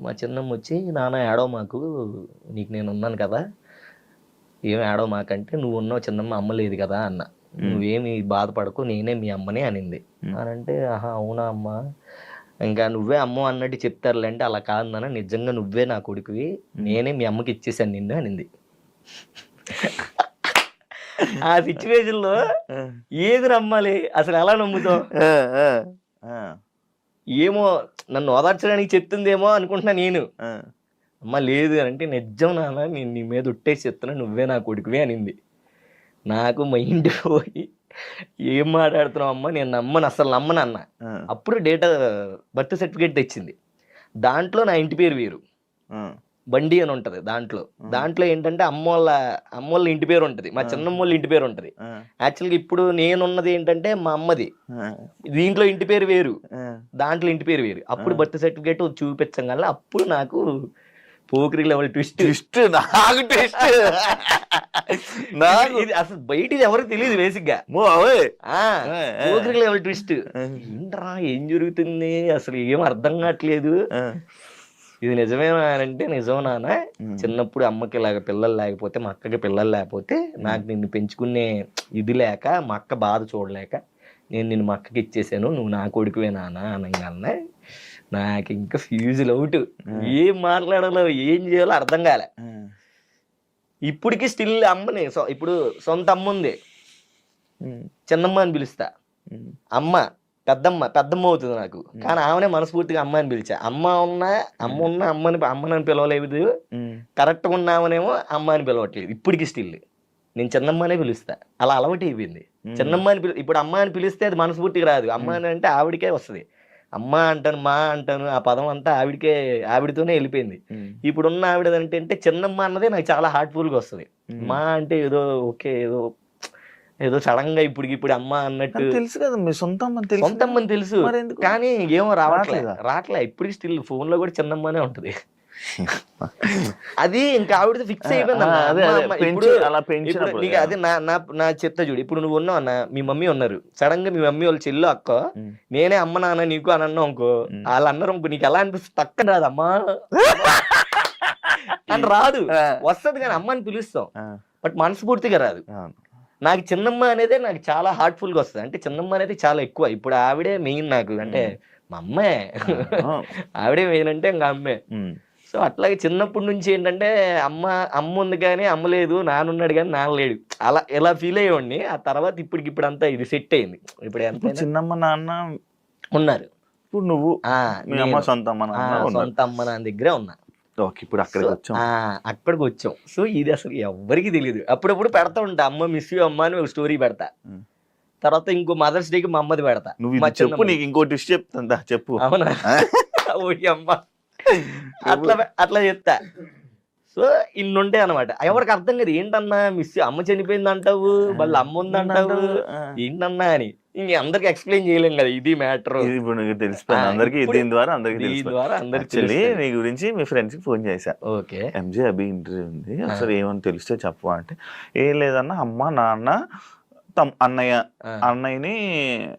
మా చిన్నమ్మ వచ్చి నాన్న ఏడవ మాకు, నీకు నేను ఉన్నాను కదా, ఏమి ఏడవ మాకంటే నువ్వు ఉన్నావు చిన్నమ్మ, అమ్మ లేదు కదా అన్న. నువ్వేమి బాధపడకు, నేనే మీ అమ్మనే అనింది. అని అంటే ఆహా అవునా అమ్మ, ఇంకా నువ్వే అమ్మ అన్నట్టు చెప్తారులే అంటే అలా కాదు నాన్న, నిజంగా నువ్వే నా కొడుకువి, నేనే మీ అమ్మకి ఇచ్చేసాను నిన్ను అనింది. ఆ సిచ్యువేషన్ లో ఏది నమ్మాలి, అసలు ఎలా నమ్ముతావు? ఏమో నన్ను ఓదార్చడానికి చెప్తుందేమో అనుకుంటున్నా నేను. అమ్మ లేదు అంటే నిజం నాన్న, నేను నీ మీద ఉట్టేసి చెప్తున్నా, నువ్వే నా కొడుకువి అనింది. నాకు మైండ్ పోయి ఏం మాట్లాడుతున్నావు అమ్మ, నేను అసలు నమ్మను అన్న. అప్పుడు బర్త్ సర్టిఫికేట్ తెచ్చింది. దాంట్లో నా ఇంటి పేరు వేరు, బండి అని ఉంటది. దాంట్లో ఏంటంటే అమ్మోళ్ళ ఇంటి పేరు ఉంటది, మా చిన్నమ్మోళ్ళ ఇంటి పేరు ఉంటది. యాక్చువల్గా ఇప్పుడు నేనున్నది ఏంటంటే మా అమ్మది, దీంట్లో ఇంటి పేరు వేరు, దాంట్లో ఇంటి పేరు వేరు. అప్పుడు బర్త్ సర్టిఫికేట్ చూపించగల అప్పుడు నాకు పోకిరి లెవెల్ ట్విస్ట్ అసలు బయటిది ఎవరికి తెలియదు బేసిక్ గా. పోకిరి లెవెల్ ట్విస్ట్ ఏంట్రా ఏం జరుగుతుంది అసలు ఏం అర్థం కావట్లేదు. ఇది నిజమేనా అంటే నిజం నాన్న, చిన్నప్పుడు అమ్మకి ఇలాగ పిల్లలు లేకపోతే, మా అక్కకి పిల్లలు లేకపోతే, నాకు నిన్ను పెంచుకునే ఇది లేక, మా అక్క బాధ చూడలేక నేను నిన్ను మా అక్కకి ఇచ్చేసాను, నువ్వు నా కొడుకువే నాన్న అనగానే నాకు ఇంకా ఫ్యూజులు అవుట్. ఏం మాట్లాడాలో ఏం చేయాలో అర్థం కాలే. ఇప్పటికి స్టిల్ అమ్మని, ఇప్పుడు సొంత అమ్మ ఉంది, చిన్నమ్మ అని పిలుస్తా. పెద్దమ్మ అవుతుంది నాకు, కానీ ఆమెనే మనస్ఫూర్తిగా అమ్మ అని పిలిచా. అమ్మని పిలవలేదు, కరెక్ట్గా ఉన్నామనేమో అమ్మ అని పిలవట్లేదు. ఇప్పటికి స్టిల్ నేను చిన్నమ్మనే పిలుస్తా, అలా అలవాటు అయిపోయింది. చిన్నమ్మ అని ఇప్పుడు అమ్మ అని పిలిస్తే అది మనస్ఫూర్తిగా రాదు. అమ్మ అని అంటే ఆవిడకే వస్తుంది. అమ్మ అంటాను, మా అంటాను, ఆ పదం అంతా ఆవిడతోనే వెళ్ళిపోయింది. ఇప్పుడున్న ఆవిడ అంటే చిన్నమ్మ అన్నదే నాకు చాలా హార్ట్ఫుల్గా వస్తుంది. మా అంటే ఏదో ఓకే, ఏదో సడన్ గా ఇప్పుడు అమ్మ అన్నట్టు తెలుసు కదా, మీ సొంతమ్మని తెలుసు కానీ ఏమో రావట్లే. ఇప్పటికి స్టిల్ ఫోన్ లో కూడా చిన్నమ్మనే ఉంటది. అది ఇంకా ఆవిడ ఫిక్స్ అయిపోయింది అదే, అలా పెంచినప్పుడు నీకు అదే నా చెప్తా చూడు. ఇప్పుడు నువ్వు ఉన్నావు అన్న, మీ మమ్మీ ఉన్నారు, సడన్ గా మీ మమ్మీ వాళ్ళ చెల్లు అక్క నేనే అమ్మ నాన్న నీకు అని అన్నావు అనుకో, వాళ్ళు అన్నారు అనుకో, నీకు ఎలా అనిపిస్తుంది? తక్క రాదు అమ్మా అని రాదు, వస్తుంది కానీ అమ్మ అని పిలుస్తాం, బట్ మనస్ఫూర్తిగా రాదు. నాకు చిన్నమ్మ అనేది నాకు చాలా హార్ట్ఫుల్ గా వస్తుంది. అంటే చిన్నమ్మ అనేది చాలా ఎక్కువ. ఇప్పుడు ఆవిడే మెయిన్ నాకు, అంటే మా అమ్మే ఆవిడే మెయిన్ అంటే ఇంకా అమ్మే. సో అట్లాగే చిన్నప్పటి నుంచి ఏంటంటే అమ్మ ఉంది కానీ అమ్మ లేదు, నాన్నున్నాడు కానీ నాన్న లేడు, అలా ఎలా ఫీల్ అయ్యేవాడిని. ఆ తర్వాత ఇప్పుడు అంతా ఇది సెట్ అయింది. ఇప్పుడు ఎంత చిన్నమ్మ నాన్న ఉన్నారు, ఇప్పుడు నువ్వు సొంత అమ్మ నాన్న దగ్గరే ఉన్నా. ఇప్పుడు అక్కడికి వచ్చాం. సో ఇది అసలు ఎవరికి తెలియదు. అప్పుడప్పుడు పెడతా ఉంటా, అమ్మ మిస్ యూ అమ్మ అని ఒక స్టోరీ పెడతా. తర్వాత ఇంకో మదర్స్ డేకి మా అమ్మది పెడతా. చెప్పు, నీకు ఇంకో డిష్ చెప్తా చెప్పు. అవునా? ఓడి అమ్మ అట్లా చెప్తా. సో ఇన్నుంటాయి అనమాట. ఎవరికి అర్థం కాదు, ఏంటన్నా మిస్ అమ్మ చనిపోయింది అంటావు, మళ్ళీ అమ్మ ఉంది అంటావు, ఏంటన్నా అని. ఇంక అందరికి ఎక్స్ప్లెయిన్ చేయలేం కదా, ఇది మ్యాటర్. తెలిసిపోయింది అందరికి, దీని ద్వారా అందరికి. నీ గురించి మీ ఫ్రెండ్స్ కి ఫోన్ చేశా, ఓకే ఎంజే అభి ఇంటర్వ్యూ ఉంది, అసలు ఏమని తెలిస్తే చెప్పు అంటే, ఏం లేదన్నా అమ్మ నాన్న అన్నయ్యని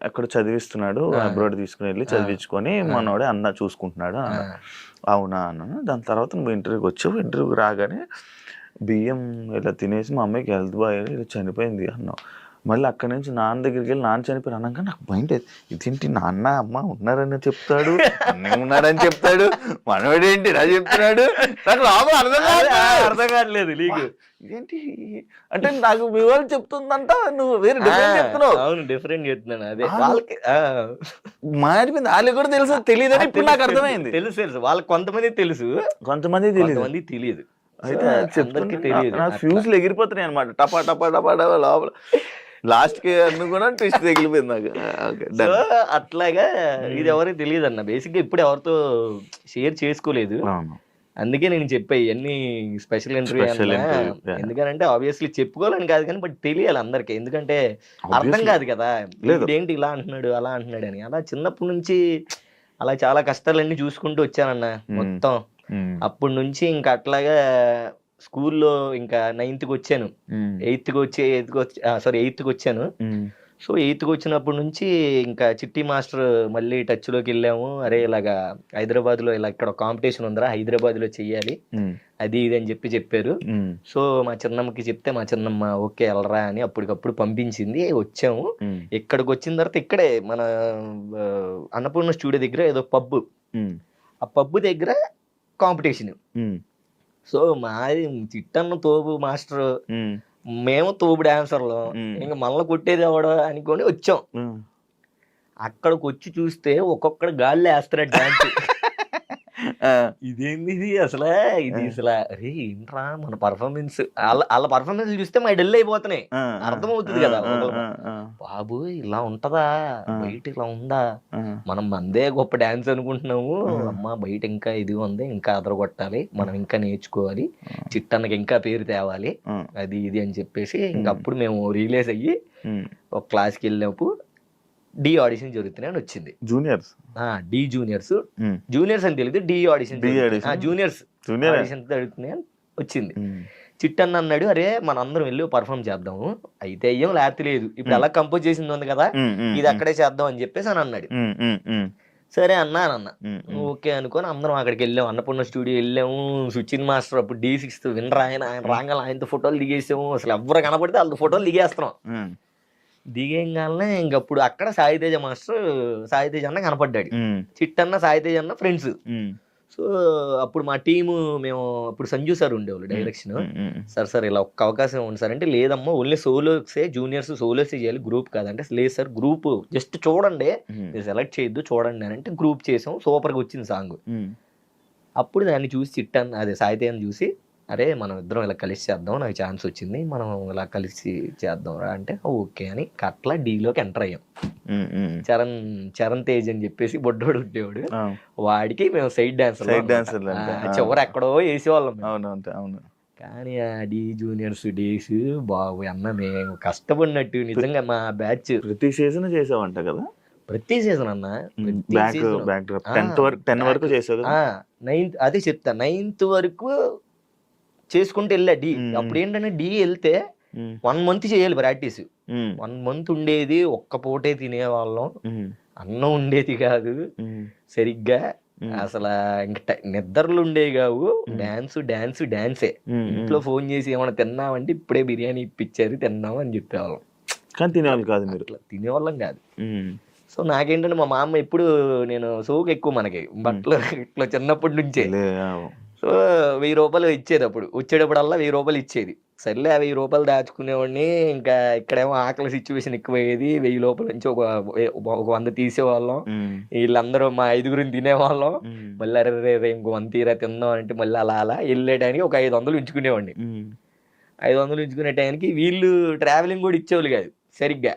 అక్కడ చదివిస్తున్నాడు, అబ్రాడ్ తీసుకుని వెళ్ళి చదివించుకొని మనోడే అన్న చూసుకుంటున్నాడు. అవునా అన్న. దాని తర్వాత నువ్వు ఇంటర్వ్యూకి వచ్చావు, ఇంటర్వ్యూకి రాగానే బియ్యం ఇలా తినేసి మా అమ్మాయికి హెల్త్ బాగా ఇలా చనిపోయింది అన్నావు. మళ్ళీ అక్కడి నుంచి నాన్న దగ్గరికి వెళ్ళి నాన్న చనిపోయి అన్నాక నాకు మైండ్ ఇదేంటి, నాన్న అమ్మ ఉన్నారని చెప్తాడు, అన్నయ్య ఉన్నారని చెప్తాడు, మనవాడేంటి ఇలా చెప్తున్నాడు, నాకు లోపల అర్థం కావట్లేదు నీకు ఇదేంటి అంటే. నాకు మీ వాళ్ళు చెప్తుందంట, నువ్వు వేరే డిఫరెంట్ చెప్తున్నావు. అవును, డిఫరెంట్ చెప్తున్నాను. అదే వాళ్ళకి మారిపోయింది, వాళ్ళకి కూడా తెలుసు తెలియదని ఇప్పుడు నాకు అర్థమైంది. తెలుసు వాళ్ళకి, కొంతమంది తెలుసు, కొంతమంది తెలియదు. అయితే తెలియదు, నా ఫ్యూజ్లు ఎగిరిపోతున్నాయి అనమాట, టపా టపా టపా టపా లోపల. లాస్ట్ కి అన్ను కూడా ట్విస్ట్ తగిలిపోయింది నాకు. అట్లాగా ఇది ఎవరికి తెలియదు అన్న. బేసిక్ గా ఇప్పుడు ఎవరితో షేర్ చేసుకోలేదు, అందుకే నేను చెప్పా ఇవన్నీ స్పెషల్ ఇంటర్వ్యూ. ఎందుకంటే ఆబ్వియస్లీ చెప్పుకోవాలని కాదు కానీ, బట్ తెలియాలి అందరికి. ఎందుకంటే అర్థం కాదు కదా, ఏంటి ఇలా అంటున్నాడు అలా అంటున్నాడు అని. అలా చిన్నప్పటి నుంచి అలా చాలా కష్టాలన్నీ చూసుకుంటూ వచ్చానన్న మొత్తం. అప్పటి నుంచి ఇంకా అట్లాగా స్కూల్లో ఇంకా 9th కి వచ్చాను, 8th కి వచ్చాను. సో 8th కి వచ్చినప్పటి నుంచి ఇంకా చిట్టి మాస్టర్ మళ్ళీ టచ్ లోకి వెళ్ళాము. అరే ఇలాగా హైదరాబాద్ లో ఇలా ఇక్కడ కాంపిటీషన్ ఉందిరా, హైదరాబాద్ లో చెయ్యాలి అది ఇది అని చెప్పారు. సో మా చిన్నమ్మకి చెప్తే మా చిన్నమ్మ ఓకే వెళ్ళరా అని అప్పటికప్పుడు పంపించింది. వచ్చాము. ఇక్కడికి వచ్చిన తర్వాత ఇక్కడే మన అన్నపూర్ణ స్టూడియో దగ్గర ఏదో పబ్, ఆ పబ్ దగ్గర కాంపిటీషన్. సో మాది చిట్టన్న తోపు మాస్టర్, మేము తోపు డాన్సర్లు, ఇంకా మళ్ళీ కొట్టేది ఎవడో అనుకొని వచ్చాం. అక్కడికి వచ్చి చూస్తే ఒక్కొక్కడు గాల్లో వేస్తున్నాడు డాన్స్. ఇదేంది ఇది అసలు, ఇది అసలు అరే ఏంట్రా మన పర్ఫార్మెన్స్, వాళ్ళ పర్ఫార్మెన్స్ చూస్తే మా డెల్ అయిపోతున్నాయి, అర్థమవుతుంది కదా. బాబు ఇలా ఉంటదా, బయట ఇలా ఉందా, మనం మందే గొప్ప డాన్స్ అనుకుంటున్నాము, అమ్మ బయట ఇంకా ఇది ఉంది, ఇంకా అదరగొట్టాలి, మనం ఇంకా నేర్చుకోవాలి, చిట్టన్నకి ఇంకా పేరు తేవాలి, అది ఇది అని చెప్పేసి ఇంకప్పుడు మేము రిలీజ్ అయ్యి ఒక క్లాస్కి వెళ్ళినప్పుడు డి ఆడిషన్ జరుగుతున్నాయి అని వచ్చింది. డి జూనియర్స్ అని తెలియదు, డి ఆడిషన్ జూనియర్స్ ఆడిషన్ జరుగుతున్నాయి అని వచ్చింది. చిట్టన్న అన్నాడు, అరే మన అందరం వెళ్ళి పర్ఫామ్ చేద్దాము, అయితే అయ్యాం లేకపోతే లేదు, ఇప్పుడు ఎలా కంపోజ్ చేసింది ఉంది కదా ఇది అక్కడే చేద్దాం అని చెప్పేసి అని అన్నాడు. సరే అన్న ఓకే అనుకొని అందరం అక్కడికి వెళ్ళాము, అన్నపూర్ణ స్టూడియో వెళ్ళాము. సుచిన్ మాస్టర్ అప్పుడు D6 వినరా, ఆయన రాగానే ఆయనతో ఫోటోలు దిగేసాము. అసలు ఎవరు కనపడితే వాళ్ళతో ఫోటోలు దిగేస్తున్నాం. దిగేగానే ఇంకప్పుడు అక్కడ సాయితేజ మాస్టర్, సాయితేజ అన్న కనపడ్డాడు, చిట్టన్న సాయితేజ అన్న ఫ్రెండ్స్. సో అప్పుడు మా టీము మేము అప్పుడు సంజు సార్ ఉండేవాళ్ళు డైరెక్షన్. సార్ ఇలా ఒక్క అవకాశం ఉంది సార్ అంటే, లేదమ్మా ఓన్లీ సోలోసే, జూనియర్స్ సోలోసే చేయాలి, గ్రూప్ కాదంటే, లేదు సార్ గ్రూప్ జస్ట్ చూడండి, మీరు సెలెక్ట్ చేయొద్దు చూడండి అని అంటే గ్రూప్ చేసాం. సూపర్గా వచ్చింది సాంగ్. అప్పుడు దాన్ని చూసి చిట్టన్న అదే సాయితేజని చూసి, అరే మనం ఇద్దరం ఇలా కలిసి చేద్దాం, నాకు ఛాన్స్ వచ్చింది, మనం ఇలా కలిసి చేద్దాం రా అంటే ఓకే అని అట్లా డీలోకి ఎంటర్ అయ్యాం. చరణ్ తేజ్ అని చెప్పేసి బొడ్డోడు ఉండేవాడు, వాడికి మేము సైడ్ డాన్సర్ చివరి ఎక్కడో వేసేవాళ్ళం. కానీ ఆ డి జూనియర్స్ డేస్ బాబు అన్న మేము కష్టపడినట్టు నిజంగా. మా బ్యాచ్ ప్రతి సీజన్ చేసావంట కదా? ప్రతి సీజన్ అన్న, ప్రతి బ్యాక్ season. బ్యాక్ డ్రాప్ ఆ, 10 వరకు back. చేసావు కదా. నైన్త్ అదే చెప్తా, 9th వరకు చేసుకుంటూ వెళ్ళా డి. అప్పుడు ఏంటంటే డి వెళ్తే 1 month చేయాలి ప్రాక్టీస్. 1 month ఉండేది, ఒక్క పూటే తినేవాళ్ళం, అన్నం ఉండేది కాదు సరిగ్గా, అసలు ఇంకా నిద్రలు ఉండేవి కావు, డాన్సే. ఇంట్లో ఫోన్ చేసి ఏమైనా తిన్నామంటే ఇప్పుడే బిర్యానీ ఇప్పించారు తిన్నాము అని చెప్పేవాళ్ళం. కానీ తినేవాళ్ళు కాదు మీరు. అట్లా తినేవాళ్ళం కాదు. సో నాకేంటంటే మా మామ ఎప్పుడు, నేను సోకు ఎక్కువ మనకి బట్టలు ఇట్లా చిన్నప్పటి నుంచే. సో 1000 రూపాయలు ఇచ్చేది అప్పుడు, వచ్చేటప్పుడల్లా 1000 రూపాయలు ఇచ్చేది. సర్లే ఆ 1000 రూపాయలు దాచుకునేవాడిని. ఇంకా ఇక్కడేమో ఆకలి సిచ్యువేషన్ ఎక్కువయ్యేది. 1000 రూపాయల నుంచి ఒక 100 తీసేవాళ్ళం. వీళ్ళందరూ మా 5గురిని తినేవాళ్ళం. మళ్ళీ అరే ఇంకో 100 తీరా తిందాం అంటే మళ్ళీ అలా వెళ్ళేటానికి ఒక 500 ఉంచుకునేవాడిని. 500 ఉంచుకునే టైంకి వీళ్ళు ట్రావెలింగ్ కూడా ఇచ్చేవాళ్ళు కాదు సరిగ్గా,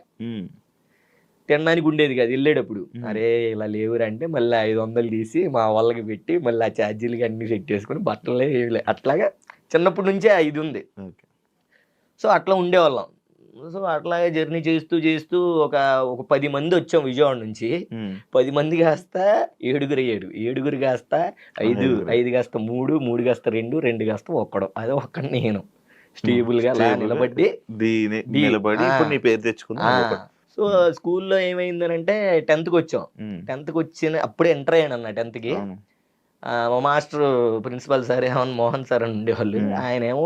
తినడానికి ఉండేది కాదు వెళ్ళేటప్పుడు. అరే ఇలా లేవురా అంటే మళ్ళీ 500 తీసి మా వాళ్ళకి పెట్టి మళ్ళీ ఆ ఛార్జీలకి అన్ని సెట్ చేసుకుని బట్టలే ఏమిలే అట్లాగా చిన్నప్పటి నుంచే ఇది ఉంది. సో అట్లా ఉండేవాళ్ళం. సో అట్లాగే జర్నీ చేస్తూ ఒక 10 మంది వచ్చాం విజయవాడ నుంచి. 10 మంది కాస్త 7 అయ్యాడు, 7 కాస్త 5 కాస్త 3 కాస్త 2 కాస్త ఒక్కడు. అదే ఒక్కడు నేను స్టేబుల్ గా అలా నిలబడి ఇప్పుడు నీ పేరు తెచ్చుకున్నా. సో స్కూల్లో ఏమైందనంటే 10th వచ్చాం. 10th వచ్చిన అప్పుడే ఎంటర్ అయ్యాను అన్న 10th కి. మా master principal sir Mohan sir అని ఉండేవాళ్ళు. ఆయన ఏమో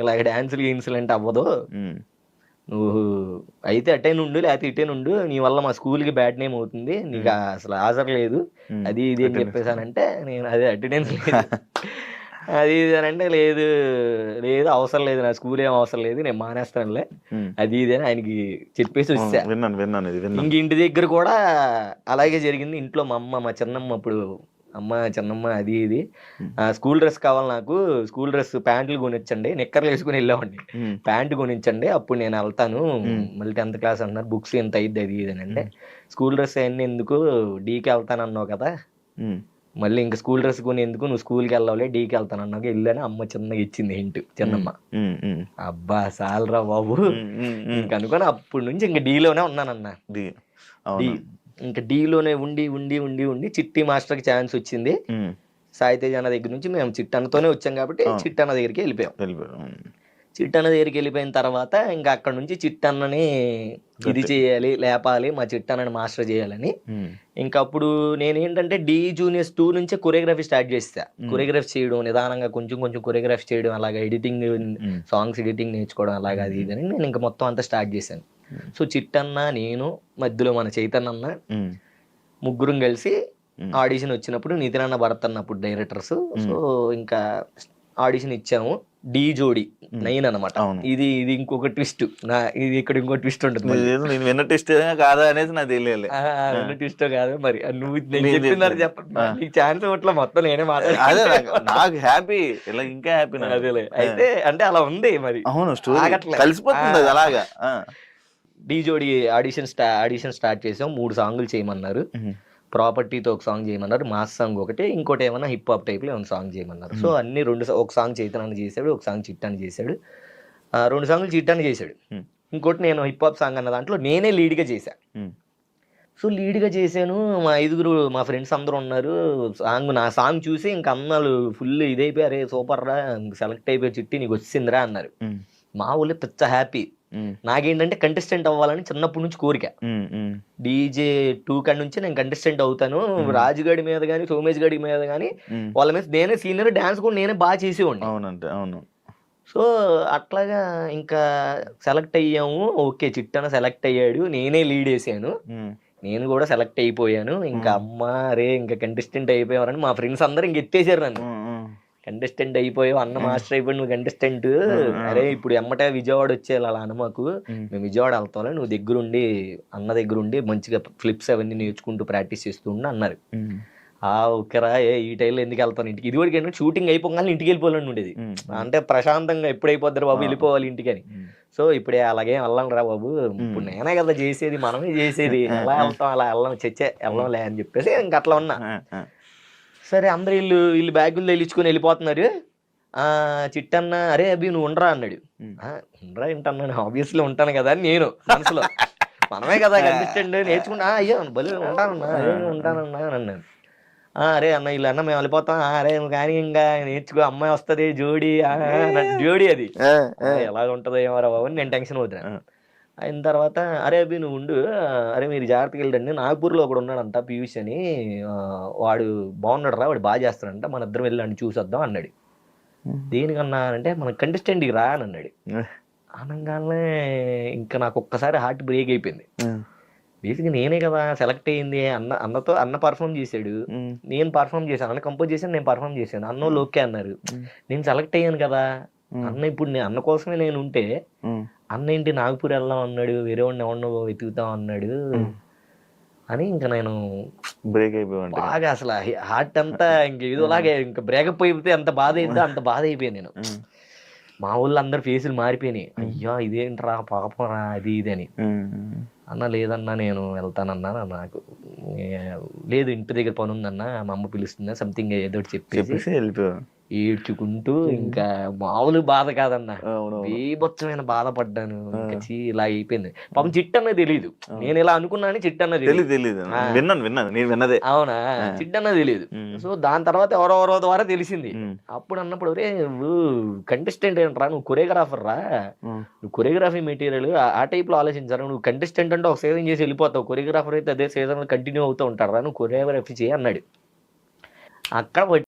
ఇలా డాన్సులు ఇన్సిడెంట్ అవ్వదు, నువ్వు అయితే అటైన్ ఉండు లేకపోతే ఇటైన్ ఉండు, నీ వల్ల మా స్కూల్కి బ్యాడ్ నేమ్ అవుతుంది, నీకు అసలు హాజరు లేదు అది ఇది అని చెప్పేసానంటే నేను అదే అటెండెన్స్ లేదు అది ఇది అని అంటే లేదు అవసరం లేదు, నా స్కూల్ ఏం అవసరం లేదు, నేను మానేస్తానులే అది ఇది అని ఆయనకి చెప్పేసి వచ్చా. ఇంక ఇంటి దగ్గర కూడా అలాగే జరిగింది. ఇంట్లో మా చిన్నమ్మ, అప్పుడు అమ్మ చిన్నమ్మ అది ఇది స్కూల్ డ్రెస్ కావాలి నాకు, స్కూల్ డ్రెస్ ప్యాంట్లు కొనిచ్చండి, నిక్కర్లు వేసుకుని వెళ్ళామండి, ప్యాంటు కొనిచ్చండి అప్పుడు నేను వెళ్తాను, మళ్ళీ 10th క్లాస్ అన్నారు, బుక్స్ ఎంత అయ్యిద్ది అది ఇది అని అంటే, స్కూల్ డ్రెస్ అన్నీ ఎందుకు, డీకి వెళ్తాను అన్నావు కదా, మళ్ళీ ఇంకా స్కూల్ డ్రెస్ కొని ఎందుకు, నువ్వు స్కూల్కి వెళ్ళాలి డీకి వెళ్తాను అన్నావు వెళ్ళని అమ్మ చిన్నగా ఇచ్చింది హింట్ చిన్నమ్మ. అబ్బా సాలరా బాబు ఇంక అనుకోని అప్పటి నుంచి ఇంకా డీలోనే ఉన్నానన్న. ఇంకా డీలోనే ఉండి చిట్టి మాస్టర్కి ఛాన్స్ వచ్చింది. సాయితేజ్ అన్న దగ్గర నుంచి మేము చిట్టన్నతోనే వచ్చాం కాబట్టి చిట్టన్న దగ్గరికి వెళ్ళిపోయాం. చిట్టన్న దగ్గరికి వెళ్ళిపోయిన తర్వాత ఇంకా అక్కడ నుంచి చిట్టన్నని ఇది చేయాలి, లేపాలి, మా చిట్టన్నని మాస్టర్ చేయాలని. ఇంకా అప్పుడు నేనేంటంటే డి జూనియర్స్ 2 నుంచే కొరియోగ్రఫీ స్టార్ట్ చేస్తా. కొరియోగ్రఫీ చేయడం నిదానంగా కొంచెం కొరియోగ్రఫీ చేయడం, అలాగా ఎడిటింగ్, సాంగ్స్ ఎడిటింగ్ నేర్చుకోవడం, అలాగా అది ఇది అని నేను ఇంకా మొత్తం అంతా స్టార్ట్ చేశాను. సో చిట్టన్న, నేను, మధ్యలో మన చైతన్య అన్న, ముగ్గురం కలిసి ఆడిషన్ వచ్చినప్పుడు నితిన్ అన్న, భరత్ అన్న అప్పుడు డైరెక్టర్స్. సో ఇంకా ఆడిషన్ ఇచ్చాము. డి జోడి 9 అనమాట. ఇది ఇంకొక ట్విస్ట్, ఇది ఇక్కడ ఇంకో ట్విస్ట్ ఉంటుంది. నేను విన్న ట్విస్ట్ కాదా అనేది నాకు తెలియాలి. విన్న ట్విస్ట్ కాదు మరి, నువ్వు చెప్తున్నారు చెప్పండి, నీకు ఛాన్స్ ఇవ్వట్లా, మొత్తం నేనే అదే నాకు హ్యాపీ, ఇలా ఇంకా హ్యాపీ. అదేలే అయితే అంటే అలా ఉంది మరి. అవును, కలిసిపోతుంది అలాగా. డి జోడి ఆడిషన్ స్టార్ట్ చేసాం. 3 సాంగులు చేయమన్నారు. ప్రాపర్టీతో ఒక సాంగ్ చేయమన్నారు, మాస్ సాంగ్ ఒకటి, ఇంకోటి ఏమన్నా హిప్ హాప్ టైప్ లో ఏమైనా సాంగ్ చేయమన్నారు. సో అన్ని 2, ఒక సాంగ్ చైతన్య చేశాడు, ఒక సాంగ్ చిట్టాన్ని చేశాడు, 2 సాంగులు చిట్టాన్ని చేశాడు. ఇంకోటి నేను హిప్ హాప్ సాంగ్ అన్న దాంట్లో నేనే లీడ్గా చేశా. సో లీడ్గా చేశాను. మా 5 మా ఫ్రెండ్స్ అందరూ ఉన్నారు. నా సాంగ్ చూసి ఇంకా అన్నాళ్ళు ఫుల్ ఇదైపోయారు, సూపర్ రా, సెలెక్ట్ అయిపోయి చిట్టి నీకు వచ్చిందిరా అన్నారు. మా ఊళ్ళో పెద్ద హ్యాపీ. నాకేంటంటే కంటెస్టెంట్ అవ్వాలని చిన్నప్పటి నుంచి కోరిక. డీజే 2 కాడి నుంచి నేను కంటెస్టెంట్ అవుతాను, రాజుగాడి మీద కానీ సోమేష్ గడి మీద కానీ వాళ్ళ మీద నేనే సీనియర్, డాన్స్ కూడా నేనే బాగా చేసేవాడిని. అవును. సో అట్లాగా ఇంకా సెలెక్ట్ అయ్యాము. ఓకే, చిట్టన సెలెక్ట్ అయ్యాడు, నేనే లీడ్ వేసాను, నేను కూడా సెలెక్ట్ అయిపోయాను. ఇంకా అమ్మ రే ఇంకా కంటెస్టెంట్ అయిపోయావని మా ఫ్రెండ్స్ అందరూ ఇంక ఎత్తేసారు నన్ను. కంటెస్టెంట్ అయిపోయావు, అన్న మాస్టర్ అయిపోయి నువ్వు కంటెస్టెంట్, అరే ఇప్పుడు ఎమ్మటే విజయవాడ వచ్చేయాలి అలా అన్న మాకు, మేము విజయవాడ వెళ్తాం, నువ్వు దగ్గరుండి అన్న దగ్గరుండి మంచిగా ఫ్లిప్స్ అవన్నీ నేర్చుకుంటూ ప్రాక్టీస్ చేస్తూ ఉండి అన్నారు. ఓకేరా, ఈ టైంలో ఎందుకు వెళ్తాను ఇంటికి, ఇది కూడా ఏంటంటే షూటింగ్ అయిపోగానే ఇంటికి వెళ్ళిపోవాలని ఉండేది. అంటే ప్రశాంతంగా ఎప్పుడు అయిపోద్దారు బాబు వెళ్ళిపోవాలి ఇంటికి అని. సో ఇప్పుడే అలాగే వెళ్ళాం రా బాబు, ఇప్పుడు నేనే కదా చేసేది, మనమే చేసేది, ఎలా వెళ్తాం అలా వెళ్ళంలే అని చెప్పేసి ఇంక అట్లా ఉన్నా. సరే అందరు వీళ్ళు బ్యాగులు తెలిచుకుని వెళ్ళిపోతున్నారు. చిట్టన్న అరే అభి నువ్వు ఉండరా అన్నాడు. ఉండరా ఏంటన్నాను, ఆబ్వియస్లీ ఉంటాను కదా అని నేను మనసులో మనమే కదా కంటెస్టెంట్ నేర్చుకున్నా అయ్యో బలి ఉంటానన్నా అని అన్నాను. అరే అన్న ఇలా అన్న మేము వెళ్ళిపోతాం, అరే కానీ ఇంకా నేర్చుకో అమ్మాయి వస్తుంది జోడి జోడి అది ఎలా ఉంటుందో ఏమో బాబు అని నేను టెన్షన్ అవుతున్నా. అయిన తర్వాత అరే అభి నువ్వు ఉండు, అరే మీరు జాగ్రత్తగా వెళ్ళండి, నాగపూర్లో ఒకడు ఉన్నాడంట పీయూష్ అని, వాడు బాగున్నాడు రా, వాడు బాగా చేస్తాడంట, మన ఇద్దరం వెళ్ళండి చూసొద్దాం అన్నాడు. దేనికన్నా అంటే మన కంటెస్టెంట్కి రా అని అన్నాడు. అనగానే ఇంకా నాకు ఒక్కసారి హార్ట్ బ్రేక్ అయిపోయింది. బేసిక్గా నేనే కదా సెలెక్ట్ అయ్యింది, అన్న పర్ఫామ్ చేశాడు, నేను పర్ఫామ్ చేశాను, అన్న కంపోజ్ చేశాను, నేను పర్ఫామ్ చేశాను, అన్న ఓకే అన్నారు, నేను సెలెక్ట్ అయ్యాను కదా అన్న. ఇప్పుడు నేను అన్న కోసమే నేను ఉంటే అన్న ఏంటి నాగపూర్ వెళ్దాం అన్నాడు, వేరే వాడిని ఎవరినో వెతుకుతాం అన్నాడు అని ఇంకా నేను బ్రేక్ అయిపోయాను బాగా. అసలు హార్ట్ అంతా ఇంక ఏదోలాగే ఇంకా బ్రేకప్ అయిపోతే ఎంత బాధ అయిందో అంత బాధ అయిపోయాను నేను. మా ఊళ్ళో అందరు ఫేసులు మారిపోయినాయి, అయ్యో ఇదేంట్రా పాపం రా అది ఇది అని. అన్న లేదన్నా నేను వెళ్తానన్నా, నాకు లేదు ఇంటి దగ్గర పని ఉందన్నా, మా అమ్మ పిలుస్తుందా సంథింగ్ ఏదో చెప్పేసి వెళ్ళిపోయాను. ఏడ్చుకుంటూ ఇంకా మామూలు బాధ కాదన్నా, బీభత్సమైన బాధపడ్డాను. ఇంకా ఇలా అయిపోయింది. పాపం చిట్టన్న తెలీదు, నేను ఇలా అనుకున్నాను చిట్టన్న తెలీదు. విన్నదే. అవునా, చిట్టన్న తెలీదు. సో దాని తర్వాత ఎవరెవరో ద్వారా తెలిసింది. అప్పుడు అన్నప్పుడు రే నువ్వు కంటెస్టెంట్ ఏంట్రా, నువ్వు కొరియోగ్రాఫర్ రా, నువ్వు కొరియోగ్రఫీ మెటీరియల్ ఆ టైప్ లో ఆలోచించారు, నువ్వు కంటెస్టెంట్ అంటే ఒక సీజన్ చేసి వెళ్ళిపోతావు, కొరియోగ్రాఫర్ అయితే అదే సీజన్ కంటిన్యూ అవుతూ ఉంటారు రా, నువ్వు కొరియోగ్రఫీ చేయి అన్నాడు. అక్కడ